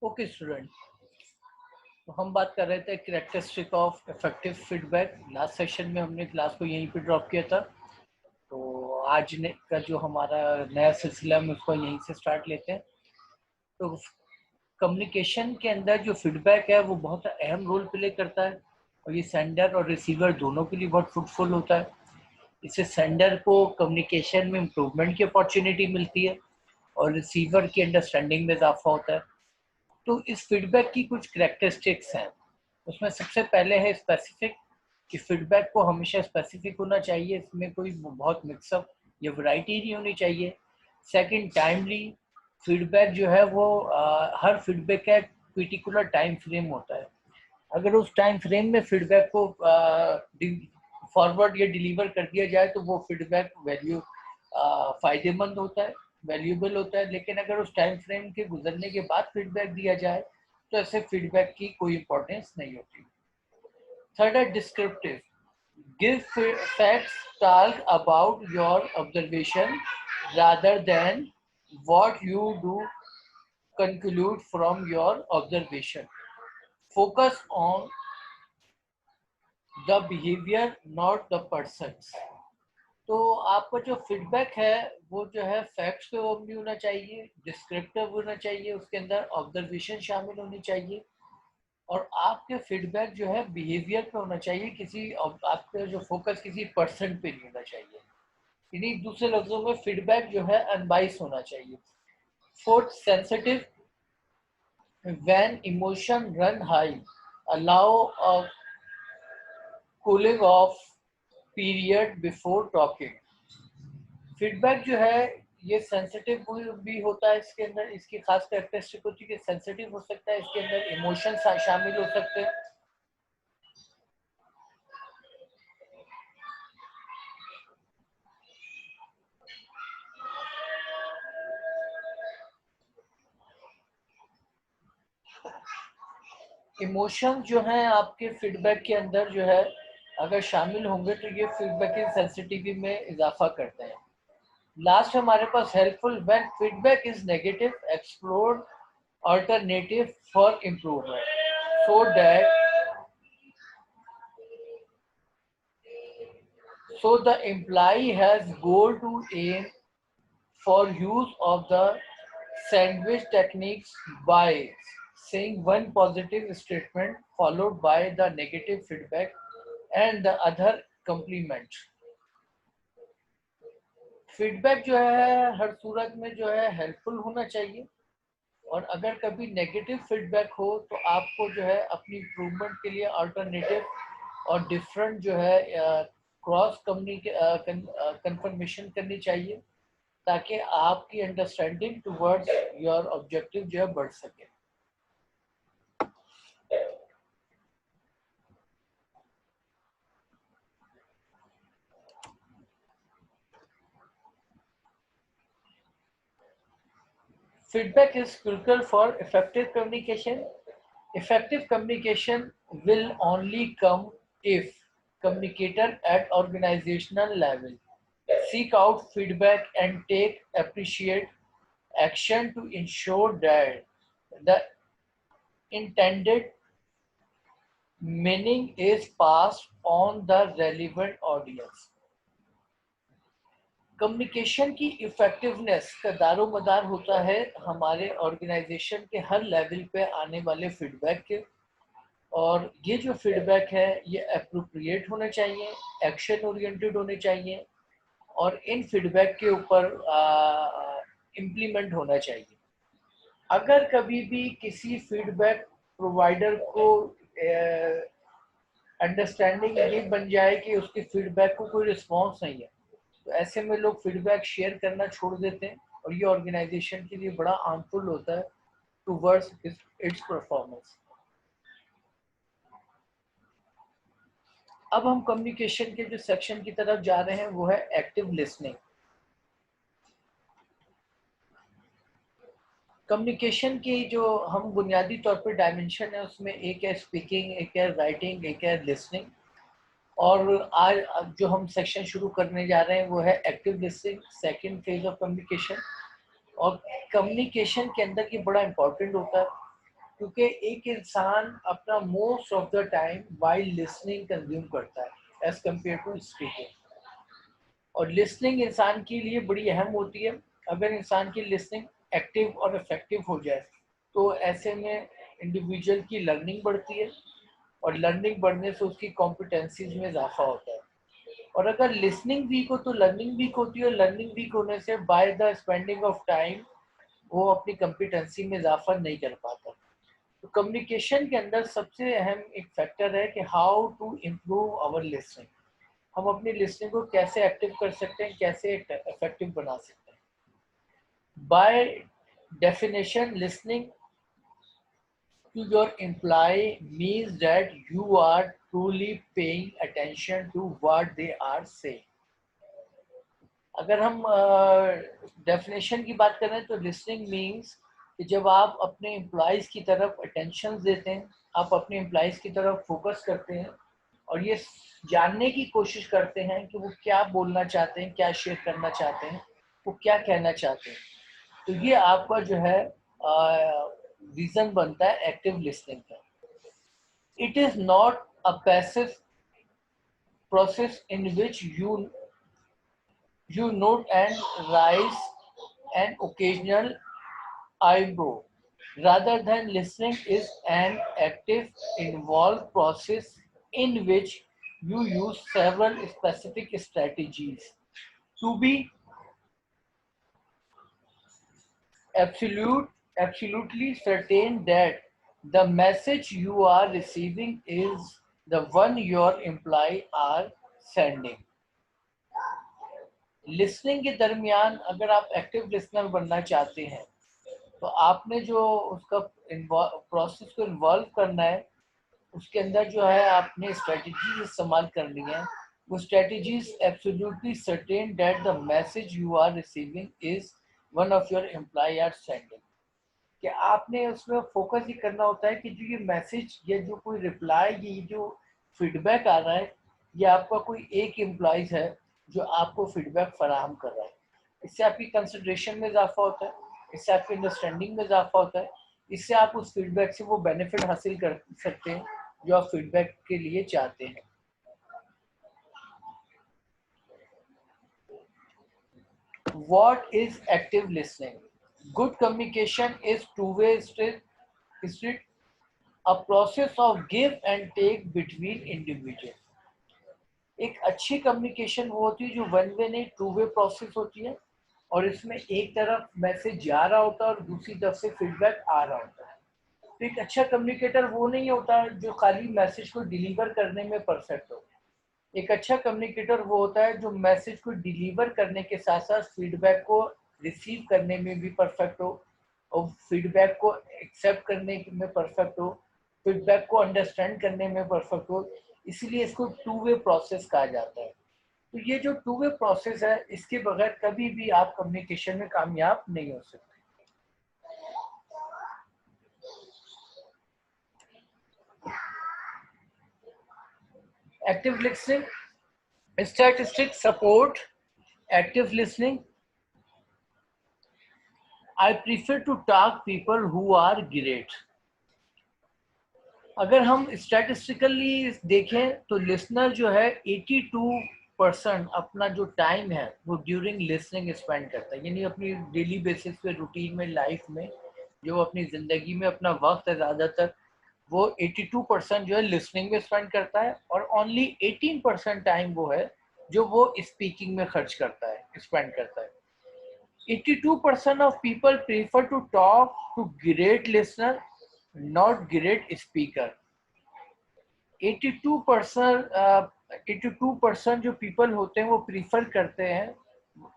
Okay student, तो हम बात कर रहे थे characteristic of effective feedback. Last session में हमने क्लास को यहीं पे ड्रॉप किया था। तो आज का जो हमारा नया सिलसिला है उसको यहीं से स्टार्ट लेते हैं। तो कम्युनिकेशन के अंदर जो फीडबैक है वो बहुत अहम रोल प्ले करता है और ये सेंडर और रिसीवर दोनों के लिए बहुत फ्रूटफुल होता है। इससे सेंडर को कम्युनिकेशन में इम्प्रूवमेंट की अपॉर्चुनिटी मिलती है और रिसीवर की अंडरस्टैंडिंग में इजाफा होता है। तो इस फीडबैक की कुछ करेक्टरिस्टिक्स हैं। उसमें सबसे पहले है स्पेसिफिक, कि फीडबैक को हमेशा स्पेसिफिक होना चाहिए, इसमें कोई बहुत मिक्सअप या वैरायटी नहीं होनी चाहिए। Second, timely. फीडबैक जो है वो हर फीडबैक का एक पर्टिकुलर टाइम फ्रेम होता है। अगर उस टाइम फ्रेम में फीडबैक को फॉरवर्ड या डिलीवर कर दिया जाए तो वो फीडबैक फायदेमंद होता है, वैल्यूएबल होता है। लेकिन अगर उस टाइम फ्रेम के गुजरने के बाद फीडबैक दिया जाए तो ऐसे फीडबैक की कोई इंपॉर्टेंस नहीं होती। थर्ड है descriptive, give facts, talk about your observation rather than what you do conclude from your observation. Focus on the behavior not the persons. तो आपका जो फीडबैक है वो जो है फैक्ट्स पे वो भी होना चाहिए, डिस्क्रिप्टिव होना चाहिए, उसके अंदर ऑब्जर्वेशन शामिल होनी चाहिए और आपके फीडबैक जो है बिहेवियर पे होना चाहिए, किसी आपका जो फोकस किसी पर्सन पे नहीं होना चाहिए। यानी दूसरे लफ्जों में फीडबैक जो है अनबाइस होना चाहिए। Fourth, sensitive, when emotion run high allow a cooling of period before talking. Feedback जो है ये सेंसिटिव भी होता है, इसके अंदर इसकी खास कैरेक्टरिस्टिक होती है कि सेंसिटिव हो सकता है, इसके अंदर इमोशन शामिल हो सकते हैं। इमोशन जो है आपके फीडबैक के अंदर जो है अगर शामिल होंगे तो ये फीडबैक की सेंसिटिविटी में इजाफा करते हैं। लास्ट हमारे पास helpful, when feedback is negative explore alternative for improvement so the employee has goal to aim for use of the sandwich techniques by saying one positive statement followed by the negative feedback and the other compliment. Feedback जो है हर सूरत में जो है helpful होना चाहिए और अगर कभी नेगेटिव फीडबैक हो तो आपको जो है अपनी इम्प्रूवमेंट के लिए अल्टरनेटिव और डिफरेंट जो है क्रॉस कंफर्मेशन करनी चाहिए ताकि आपकी अंडरस्टैंडिंग टुवर्ड्स योर ऑब्जेक्टिव जो है बढ़ सके। Feedback is crucial for effective communication. Effective communication will only come if communicator at organizational level seek out feedback and take appreciate action to ensure that the intended meaning is passed on the relevant audience. Communication की effectiveness का दारोमदार होता है हमारे organisation के हर level पे आने वाले feedback के, और ये जो फीडबैक है ये अप्रोप्रिएट होने चाहिए, एक्शन ओरिएंटेड होने चाहिए और इन फीडबैक के ऊपर इम्प्लीमेंट होना चाहिए। अगर कभी भी किसी फीडबैक प्रोवाइडर को अंडरस्टैंडिंग ये बन जाए कि उसकी फीडबैक को कोई रिस्पॉन्स नहीं है तो ऐसे में लोग फीडबैक शेयर करना छोड़ देते हैं और ये ऑर्गेनाइजेशन के लिए बड़ा हार्मफुल होता है टुवर्ड्स इट्स परफॉर्मेंस। अब हम कम्युनिकेशन के जो सेक्शन की तरफ जा रहे हैं वो है एक्टिव लिसनिंग। कम्युनिकेशन की जो हम बुनियादी तौर पर डायमेंशन है उसमें एक है स्पीकिंग, एक है राइटिंग, एक है लिसनिंग। और आज जो हम सेक्शन शुरू करने जा रहे हैं वो है active listening, second phase of communication. और कम्युनिकेशन के अंदर ये बड़ा इंपॉर्टेंट होता है क्योंकि एक इंसान अपना most of the time while listening consume करता है एज कम्पेयर टू स्पीकिंग। और लिसनिंग इंसान के लिए बड़ी अहम होती है। अगर इंसान की लिसनिंग एक्टिव और इफेक्टिव हो जाए तो ऐसे में इंडिविजुअल की लर्निंग बढ़ती है, और लर्निंग बढ़ने से उसकी कॉम्पिटेंसीज में इजाफा होता है। और अगर लिसनिंग वीक हो तो लर्निंग वीक होती है, और लर्निंग वीक होने से by the spending of time वो अपनी कॉम्पिटेंसी में इजाफा नहीं कर पाता। तो कम्युनिकेशन के अंदर सबसे अहम एक फैक्टर है कि how to improve our listening. हम अपनी लिसनिंग को कैसे एक्टिव कर सकते हैं, कैसे इफेक्टिव बना सकते हैं। By definition listening to your employee means that you are truly paying attention to what they are saying. अगर हम डेफिनेशन की बात करें तो लिसनिंग मीन्स कि जब आप अपने एम्प्लॉयज़ की तरफ अटेंशन देते हैं, आप अपने एम्प्लॉयज़ की तरफ फोकस करते हैं और ये जानने की कोशिश करते हैं कि वो क्या बोलना चाहते हैं, क्या शेयर करना चाहते हैं, वो क्या कहना चाहते हैं, तो ये आपका जो है रीज़न बनता है एक्टिव लिसनिंग का। It is not a passive process in which you note and raise an occasional eyebrow. Rather than listening is an active, involved process in which you use several specific strategies to be absolutely certain that the message you are receiving is the one your employee are sending. Listening के दरमियान अगर आप active listener बनना चाहते हैं तो आपने जो उसका प्रोसेस को इन्वॉल्व करना है, उसके अंदर जो है आपने स्ट्रेटजीज इस्तेमाल करनी है। वो strategies absolutely certain that the message you are receiving is one of your employ are sending. कि आपने उसमें फोकस ही करना होता है कि जो ये मैसेज या जो कोई रिप्लाई, ये जो फीडबैक आ रहा है, ये आपका कोई एक एम्प्लॉइज है जो आपको फीडबैक फराहम कर रहा है। इससे आपकी कंसिडरेशन में इजाफा होता है, इससे आपकी अंडरस्टैंडिंग में इजाफा होता है, इससे आप उस फीडबैक से वो बेनिफिट हासिल कर सकते हैं जो आप फीडबैक के लिए चाहते हैं। What is active listening? Good communication is two-way street, a process of give and take between individuals. एक अच्छी कम्युनिकेशन वो होती है जो वन वे नहीं, टू वे प्रोसेस होती है, और इसमें एक तरफ मैसेज जा रहा होता है और दूसरी तरफ से फीडबैक आ रहा होता है। तो एक अच्छा कम्युनिकेटर वो नहीं होता जो खाली मैसेज को डिलीवर करने में परफेक्ट हो। एक अच्छा कम्युनिकेटर वो होता है जो मैसेज को डिलीवर करने के साथ साथ फीडबैक को रिसीव करने में भी परफेक्ट हो, और फीडबैक को एक्सेप्ट करने में परफेक्ट हो, फीडबैक को अंडरस्टैंड करने में परफेक्ट हो। इसीलिए इसको टू वे प्रोसेस कहा जाता है। तो ये जो टू वे प्रोसेस है, इसके बगैर कभी भी आप कम्युनिकेशन में कामयाब नहीं हो सकते। Active listening statistics support active listening. I prefer to talk people who are great. अगर हम स्टैटिस्टिकली देखें तो लिसनर जो है 82% अपना जो टाइम है वो ड्यूरिंग लिसनिंग स्पेंड करता है, यानी अपनी डेली बेसिस पे रूटीन में, लाइफ में, जो अपनी ज़िंदगी में अपना वक्त है ज़्यादातर वो 82% जो है लिसनिंग में स्पेंड करता है, और ओनली 18% टाइम वो है जो वो स्पीकिंग में खर्च करता है, स्पेंड करता है। 82% of people prefer to talk to great listener, not great speaker. 82% जो पीपल होते हैं वो प्रीफर करते हैं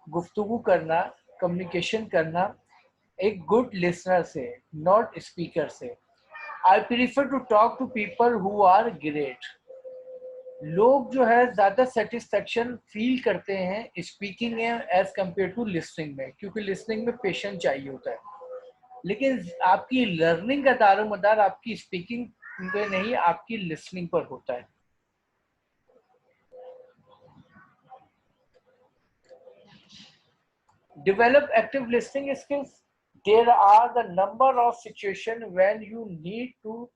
गुफ्तगू करना, कम्युनिकेशन करना एक गुड लिसनर से, नॉट स्पीकर से। I prefer to talk to people who are great. लोग जो है ज़्यादा सेटिस्फेक्शन फील करते हैं स्पीकिंग में एज कम्पेयर टू लिसनिंग में, क्योंकि लिसनिंग में पेशेंस चाहिए होता है। लेकिन आपकी लर्निंग का दारोमदार आपकी स्पीकिंग पे नहीं, आपकी लिसनिंग पर होता है। Develop active listening skills. There are the number of situations when you need to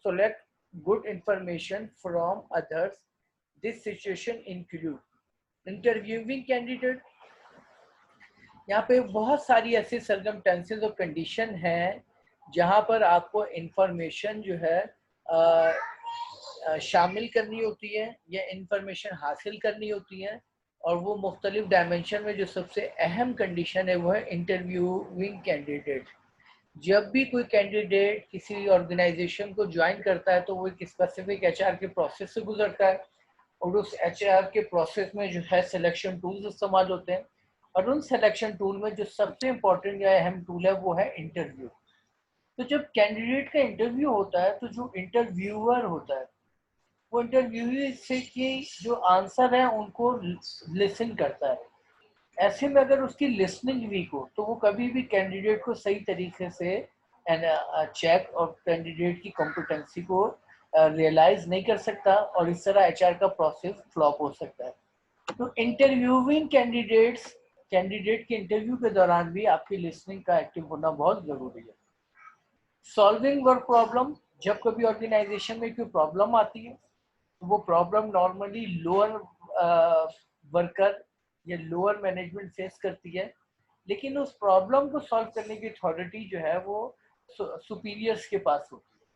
select good information from others. This situation include interviewing candidate. यहाँ पे बहुत सारी ऐसी सर्कमस्टेंसेस और कंडीशन हैं जहाँ पर आपको इंफॉर्मेशन जो है शामिल करनी होती है या इंफॉर्मेशन हासिल करनी होती है, और वो मुख्तलिफ डायमेंशन में जो सबसे अहम कंडीशन है वो है इंटरव्यूइंग कैंडिडेट। जब भी कोई कैंडिडेट किसी ऑर्गेनाइजेशन को ज्वाइन करता है तो वो एक स्पेसिफिक एचआर के प्रोसेस से गुजरता है, और उस एचआर के प्रोसेस में जो है सिलेक्शन टूल्स इस्तेमाल होते हैं, और उन सिलेक्शन टूल में जो सबसे इम्पोर्टेंट या अहम टूल है वो है इंटरव्यू। तो जब कैंडिडेट का इंटरव्यू होता है तो जो इंटरव्यूअर होता है वो इंटरव्यू से की जो आंसर है उनको लिसन करता है। ऐसे में अगर उसकी लिसनिंग वीक हो तो वो कभी भी कैंडिडेट को सही तरीके से चेक और कैंडिडेट की कॉम्पिटेंसी को रियलाइज नहीं कर सकता, और इस तरह एचआर का प्रोसेस फ्लॉप हो सकता है। तो इंटरव्यूइंग कैंडिडेट के इंटरव्यू के दौरान भी आपकी लिसनिंग का एक्टिव होना बहुत जरूरी है। सॉल्विंग वर्क प्रॉब्लम, जब कभी ऑर्गेनाइजेशन में कोई प्रॉब्लम आती है तो वो प्रॉब्लम नॉर्मली लोअर वर्कर या लोअर मैनेजमेंट फेस करती है, लेकिन उस प्रॉब्लम को सॉल्व करने की अथॉरिटी जो है वो सुपीरियर्स के पास होती है।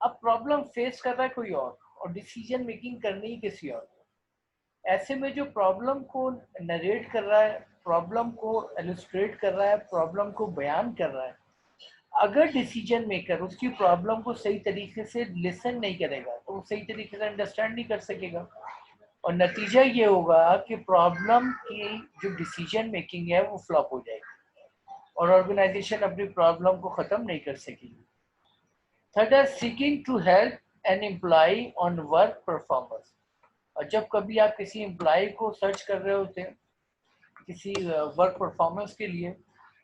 अब प्रॉब्लम फेस कर रहा है कोई और डिसीजन मेकिंग करनी ही किसी और को। ऐसे में जो प्रॉब्लम को नरेट कर रहा है, प्रॉब्लम को इलस्ट्रेट कर रहा है, प्रॉब्लम को बयान कर रहा है, अगर डिसीजन मेकर उसकी प्रॉब्लम को सही तरीके से लिसन नहीं करेगा तो वो सही तरीके से अंडरस्टैंड नहीं कर सकेगा, और नतीजा ये होगा कि प्रॉब्लम की जो डिसीजन मेकिंग है वो फ्लॉप हो जाएगी और ऑर्गेनाइजेशन अपनी प्रॉब्लम को खत्म नहीं कर सकेगी। थर्ड है seeking to help an employ on work performance. और जब कभी आप किसी एम्प्लॉय को सर्च कर रहे होते हैं किसी वर्क परफॉर्मेंस के लिए,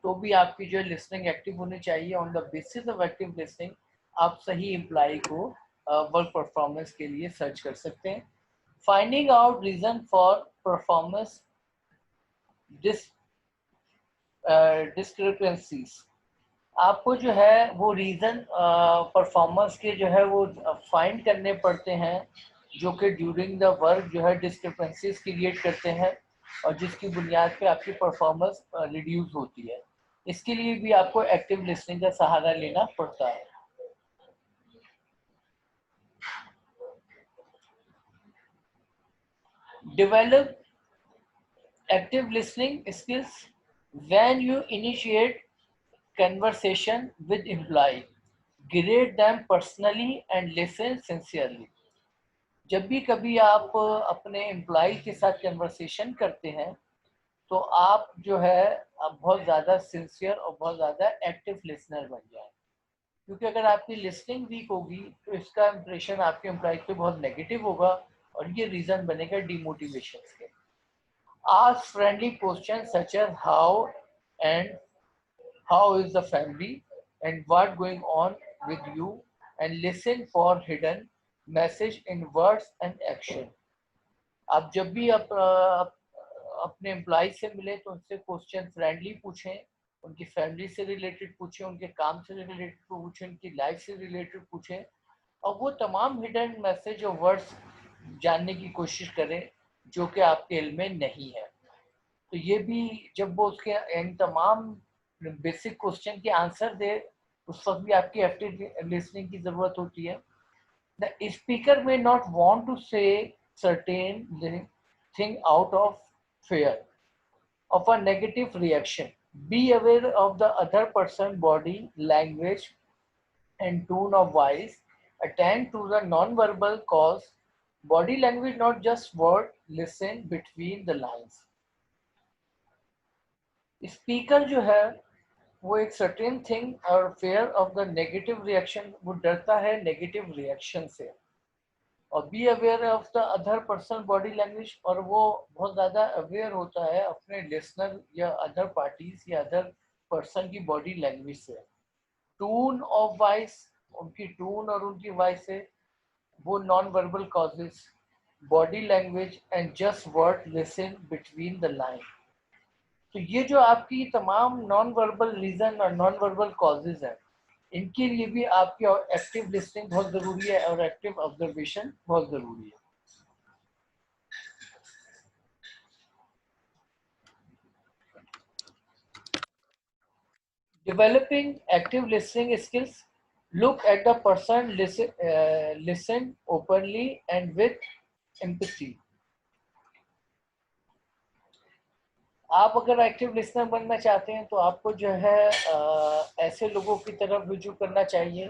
तो भी आपकी जो लिसनिंग एक्टिव होनी चाहिए। On the basis of active listening आप सही एम्प्लॉय को वर्क परफॉर्मेंस के लिए सर्च कर सकते हैं। Finding out reason for performance discrepancies, आपको जो है वो रीजन परफॉर्मेंस के जो है वो फाइंड करने पड़ते हैं जो कि ड्यूरिंग द वर्क जो है डिस्क्रिपेंसीज क्रिएट करते हैं और जिसकी बुनियाद पे आपकी परफॉर्मेंस रिड्यूस होती है। इसके लिए भी आपको एक्टिव लिसनिंग का सहारा लेना पड़ता है। Develop active listening skills when you initiate conversation with employee, greet them personally and listen sincerely। जब भी कभी आप अपने एम्प्लॉय के साथ कन्वर्सेशन करते हैं तो आप जो है आप बहुत ज़्यादा सिंसियर और बहुत ज़्यादा एक्टिव लिसनर बन जाए, क्योंकि अगर आपकी लिसनिंग वीक होगी तो इसका इंप्रेशन आपके एम्प्लॉय पे बहुत नेगेटिव होगा और ये रीज़न बनेगा डिमोटिवेशन के। Ask friendly question such as how and how is the family and what going on with you, and listen for hidden message in words and action। आप जब भी अपने एम्प्लॉय से मिले तो उनसे क्वेश्चन फ्रेंडली पूछें, उनकी फैमिली से रिलेटेड पूछें, उनके काम से रिलेटेड पूछें, उनकी लाइफ से रिलेटेड पूछें, और वो तमाम हिडन मैसेज और वर्ड्स जानने की कोशिश करें जो कि आपके इल्म में नहीं है। तो ये भी जब वो उसके इन तमाम बेसिक क्वेश्चन के आंसर दे उस वक्त भी आपकी एक्टिव लिसनिंग की जरूरत होती है। द स्पीकर में नॉट वांट टू से certain thing out of fear of a negative reaction. Be aware of the other person body language and tone of voice. Attend to the non-verbal cause. Body language, not just word. Listen between the lines. Speaker जो है वो एक certain thing और fair of the negative reaction, वो डरता है negative reaction से। और be aware of the other person body language, और वो बहुत ज़्यादा अवेयर होता है अपने लिसनर या अदर पार्टीज या अदर पर्सन की बॉडी लैंग्वेज से। टोन ऑफ वॉइस, उनकी टोन और उनकी वॉइस से। वो non verbal causes, body language and just word listen between the line. तो ये जो आपकी तमाम नॉन वर्बल रीजन और नॉन वर्बल कॉजेज हैं, इनके लिए भी आपकी एक्टिव लिसनिंग बहुत ज़रूरी है और एक्टिव ऑब्जर्वेशन बहुत ज़रूरी है। Developing active listening skills. Look at the person, listen openly and with empathy. आप अगर एक्टिव लिसनर बनना चाहते हैं तो आपको जो है ऐसे लोगों की तरफ रुजू करना चाहिए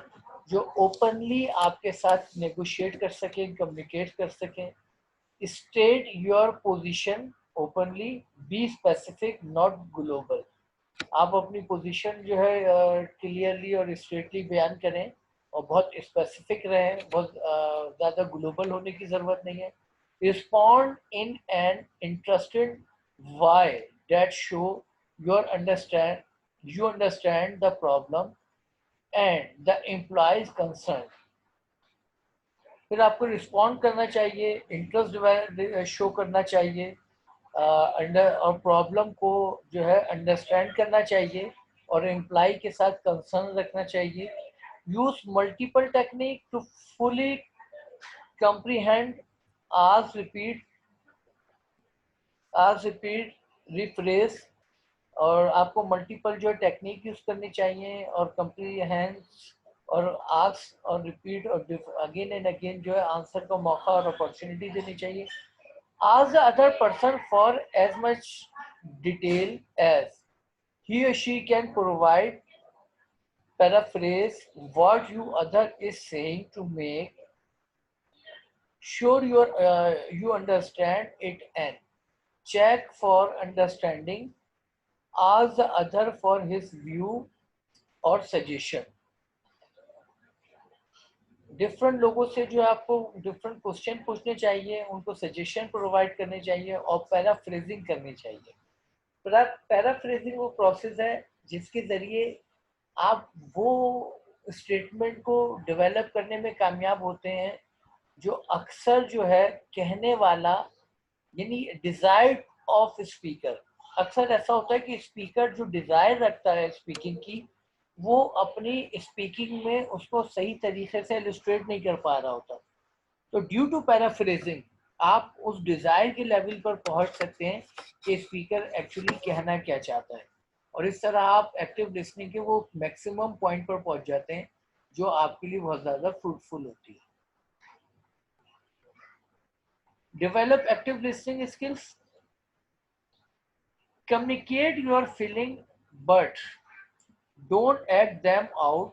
जो ओपनली आपके साथ नेगोशिएट कर सकें, कम्युनिकेट कर सकें। State your position openly, be specific not global. आप अपनी पोजीशन जो है क्लियरली और स्ट्रेटली बयान करें और बहुत स्पेसिफिक रहें, बहुत ज़्यादा ग्लोबल होने की ज़रूरत नहीं है। Respond in an interested way that show you understand the problem and the implies concern। फिर आपको रिस्पॉन्ड करना चाहिए, इंटरेस्ट शो करना चाहिए, और प्रॉब्लम को जो है अंडरस्टैंड करना चाहिए और एम्प्लॉय के साथ कंसर्न रखना चाहिए। Use multiple technique to fully comprehend, ask, repeat, rephrase। और आपको मल्टीपल जो टेक्निक यूज करनी चाहिए और कंप्रीहेंड और आस्क और रिपीट और अगेन एंड अगेन जो है आंसर का मौका और अपॉर्चुनिटी देनी चाहिए। Ask the other person for as much detail as he or she can provide, paraphrase what you other is saying to make sure you understand it and check for understanding। Ask the other for his view or suggestion। Different लोगों से जो आपको different question पूछने चाहिए, उनको suggestion provide करने चाहिए और पैराफ्रेजिंग करनी चाहिए। पैराफ्रेजिंग वो प्रोसेस है जिसके ज़रिए आप वो स्टेटमेंट को डेवलप करने में कामयाब होते हैं जो अक्सर जो है कहने वाला, यानी डिज़ायर ऑफ स्पीकर। अक्सर ऐसा होता है कि स्पीकर जो डिज़ायर रखता है स्पीकिंग की, वो अपनी स्पीकिंग में उसको सही तरीके से इलस्ट्रेट नहीं कर पा रहा होता। तो ड्यू टू पैराफ्रेजिंग आप उस डिज़ायर के लेवल पर पहुंच सकते हैं कि स्पीकर एक्चुअली कहना क्या चाहता है, और इस तरह आप एक्टिव लिसनिंग के वो मैक्सिमम पॉइंट पर पहुंच जाते हैं जो आपके लिए बहुत ज़्यादा फ्रूटफुल होती है। Develop active listening skills. Communicate your feeling but don't act them out।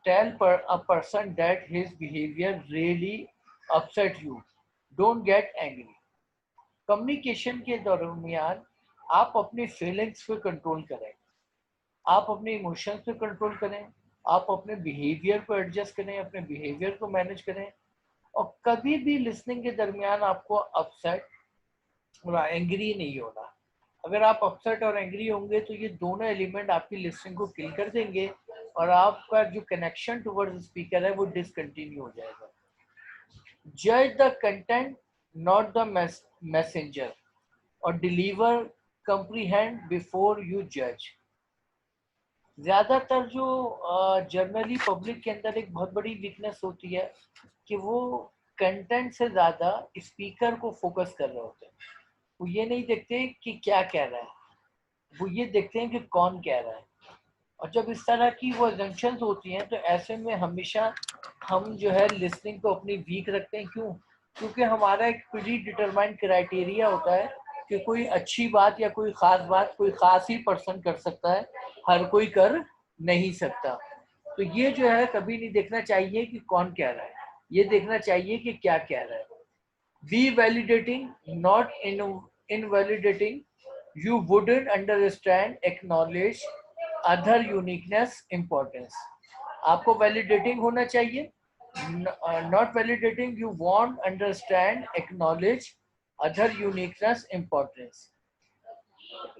Tell a person that his behavior really upset you, don't get angry। Communication के दरमियान आप अपनी फीलिंग्स पे कंट्रोल करें, आप अपने इमोशंस पे कंट्रोल करें, आप अपने बिहेवियर को एडजस्ट करें, अपने बिहेवियर को मैनेज करें, और कभी भी लिसनिंग के दरमियान आपको अपसेट और एंग्री नहीं होना। अगर आप अपसेट और एंग्री होंगे तो ये दोनों एलिमेंट आपकी लिसनिंग को किल कर देंगे और आपका जो कनेक्शन टुवर्ड्स स्पीकर है वो डिसकंटिन्यू हो जाएगा। जज the content not the messenger, और डिलीवर कंप्रीहेंड बिफोर यू जज। ज़्यादातर जो जनरली पब्लिक के अंदर एक बहुत बड़ी वीकनेस होती है कि वो कंटेंट से ज़्यादा स्पीकर को फोकस कर रहे होते हैं। वो ये नहीं देखते कि क्या कह रहा है, वो ये देखते हैं कि कौन कह रहा है। और जब इस तरह की वो एजम्पशंस होती हैं तो ऐसे में हमेशा हम जो है लिसनिंग को अपनी वीक रखते हैं। क्यों? क्योंकि हमारा एक प्री डिटरमाइंड क्राइटेरिया होता है कि कोई अच्छी बात या कोई ख़ास बात कोई ख़ास ही पर्सन कर सकता है, हर कोई कर नहीं सकता। तो ये जो है कभी नहीं देखना चाहिए कि कौन कह रहा है, ये देखना चाहिए कि क्या कह रहा है। Be validating not invalidating, you wouldn't understand, acknowledge other uniqueness, importance। आपको validating होना चाहिए, not validating, you won't understand, acknowledge other uniqueness, importance।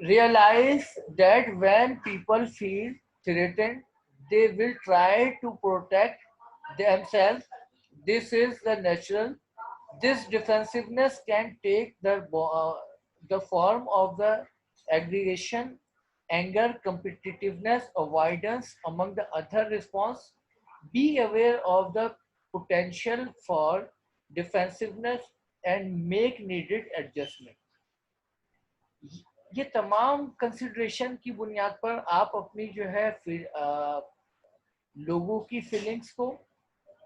Realize that when people feel threatened they will try to protect themselves, this is the natural। This defensiveness can take the form of the aggregation, anger, competitiveness, avoidance, among the other response. Be aware of the potential for defensiveness and make needed adjustment. ये तमाम consideration की बुनियाद पर आप अपनी जो है फिर लोगों की फीलिंग्स को,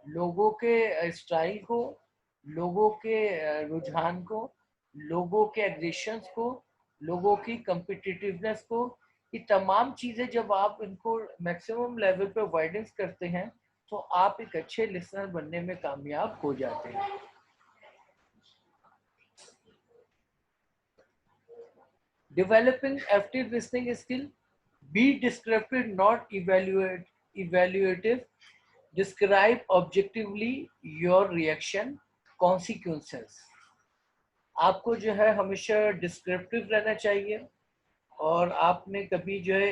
लोगों के स्टाइल को, लोगों के रुझान को, लोगों के एग्रेशंस को, लोगों की कम्पिटिटिवनेस को, ये तमाम चीज़ें जब आप इनको मैक्सिमम लेवल पे वाइडेंस करते हैं तो आप एक अच्छे लिसनर बनने में कामयाब हो जाते हैं. Developing active listening skill. Be descriptive, not evaluative. Describe objectively your reaction, consequences. आपको जो है हमेशा डिस्क्रिप्टिव रहना चाहिए और आपने कभी जो है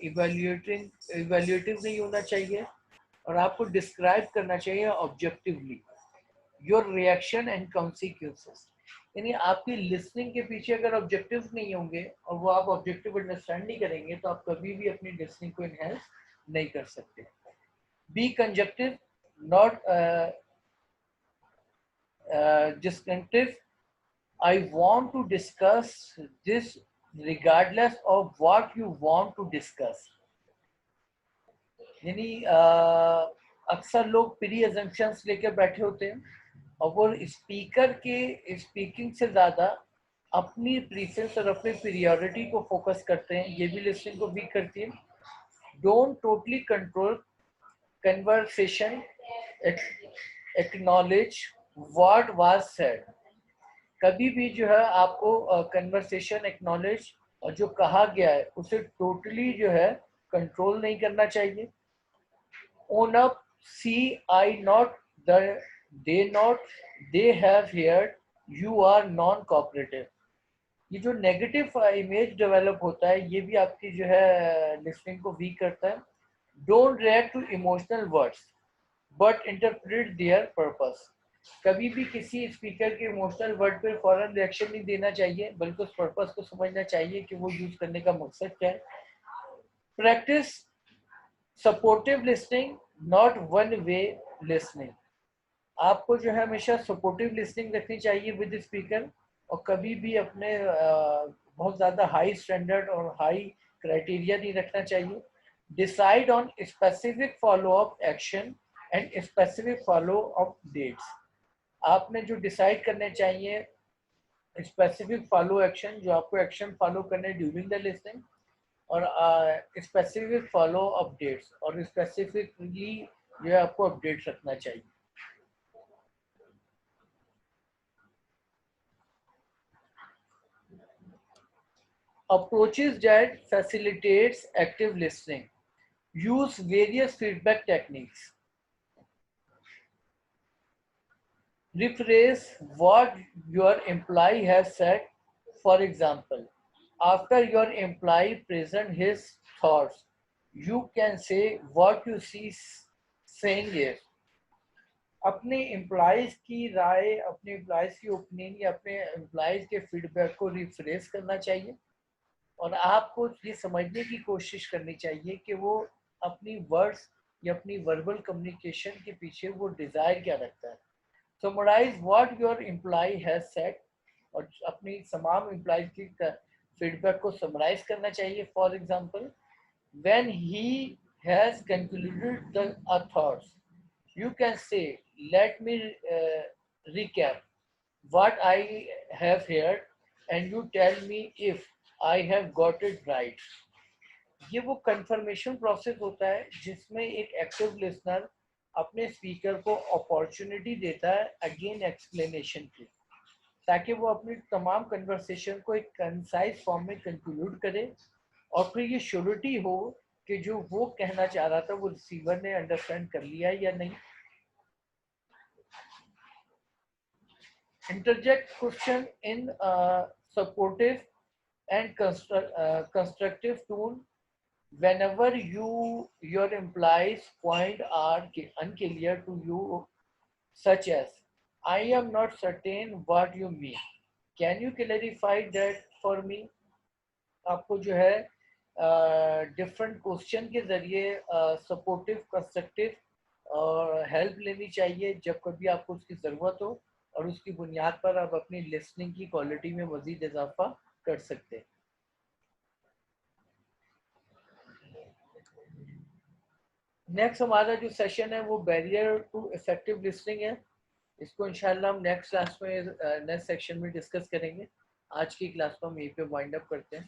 इवेल्युएटिव नहीं होना चाहिए और आपको डिस्क्राइब करना चाहिए objectively your reaction and consequences. यानी आपकी लिसनिंग के पीछे अगर ऑब्जेक्टिव नहीं होंगे और वो आप ऑब्जेक्टिव अंडरस्टैंड नहीं करेंगे तो आप कभी भी अपनी लिसनिंग को इनहेंस नहीं कर सकते. Be conjunctive, not descriptive. I want to discuss this regardless of what you want to discuss. यानी अक्सर लोग प्री अजम्पशंस लेकर बैठे होते हैं और वो स्पीकर के स्पीकिंग से ज़्यादा अपनी प्रीफरेंस और अपनी प्रियोरिटी को फोकस करते हैं. ये भी लिसनिंग को वीक करती है. Don't totally control conversation, acknowledge what was said. कभी भी जो है आपको कन्वर्सेशन एक्नॉलेज और जो कहा गया है उसे टोटली जो है कंट्रोल नहीं करना चाहिए. Own up, see I not, they not, they have heard, you are non cooperative. ये जो नेगेटिव इमेज डेवलप होता है ये भी आपकी जो है लिसनिंग को वीक करता है. Don't react to emotional words but interpret their purpose. कभी भी किसी स्पीकर के इमोशनल वर्ड पर फौरन रिएक्शन नहीं देना चाहिए बल्कि उस पर्पस को समझना चाहिए कि वो यूज करने का मकसद क्या है. Practice supportive listening, not one way listening. आपको जो है हमेशा सपोर्टिव लिसनिंग रखनी चाहिए विद स्पीकर और कभी भी अपने बहुत ज़्यादा हाई स्टैंडर्ड और हाई क्राइटेरिया नहीं रखना चाहिए. Decide on specific follow up action and specific follow up dates. आपने जो डिसाइड करने चाहिए स्पेसिफिक फॉलो एक्शन, जो आपको एक्शन फॉलो करने ड्यूरिंग द लिसनिंग, और स्पेसिफिक फॉलो अपडेट्स, और स्पेसिफिकली जो है आपको अपडेट्स रखना चाहिए. Approaches that facilitates active listening. Use various feedback techniques. Rephrase what your employee has said. For example, after your employee present his thoughts, you can say what you see saying is. अपने employees की राय, अपने employees की opinion या अपने employees के feedback को refresh करना चाहिए और आपको ये समझने की कोशिश करनी चाहिए कि वो अपनी वर्ड्स या अपनी वर्बल कम्युनिकेशन के पीछे वो डिज़ायर क्या रखता है. Summarize what your employ has said, और अपनी तमाम एम्प्लॉयज की फीडबैक को समराइज करना चाहिए. For example, when he has concluded the thoughts, you can say, let me recap what I have heard and you tell me if I have got it right. ये वो confirmation process होता है जिसमें एक active listener अपने speaker को opportunity देता है अगेन एक्सप्लेनेशन की, ताकि वो अपनी तमाम कन्वर्सेशन को एक कंसाइज फॉर्म में कंक्लूड करे और फिर ये श्योरिटी हो कि जो वो कहना चाह रहा था वो रिसीवर ने अंडरस्टैंड कर लिया या नहीं. Interject question in supportive and constructive tone whenever your implies point are unclear to you, such as, I am not certain what you mean, can you clarify that for me. आपको जो है different question के जरिए supportive constructive और help लेनी चाहिए जब कभी आपको उसकी ज़रूरत हो, और उसकी बुनियाद पर आप अपनी लिसनिंग की क्वालिटी में मज़ीद इजाफा कर सकते हैं। नेक्स्ट हमारा जो सेशन है वो बैरियर टू इफेक्टिव लिसनिंग है। इसको इंशाल्लाह हम नेक्स्ट क्लास में नेक्स्ट सेक्शन में डिस्कस करेंगे। आज की क्लास को हम यहीं पे वाइंड अप करते हैं।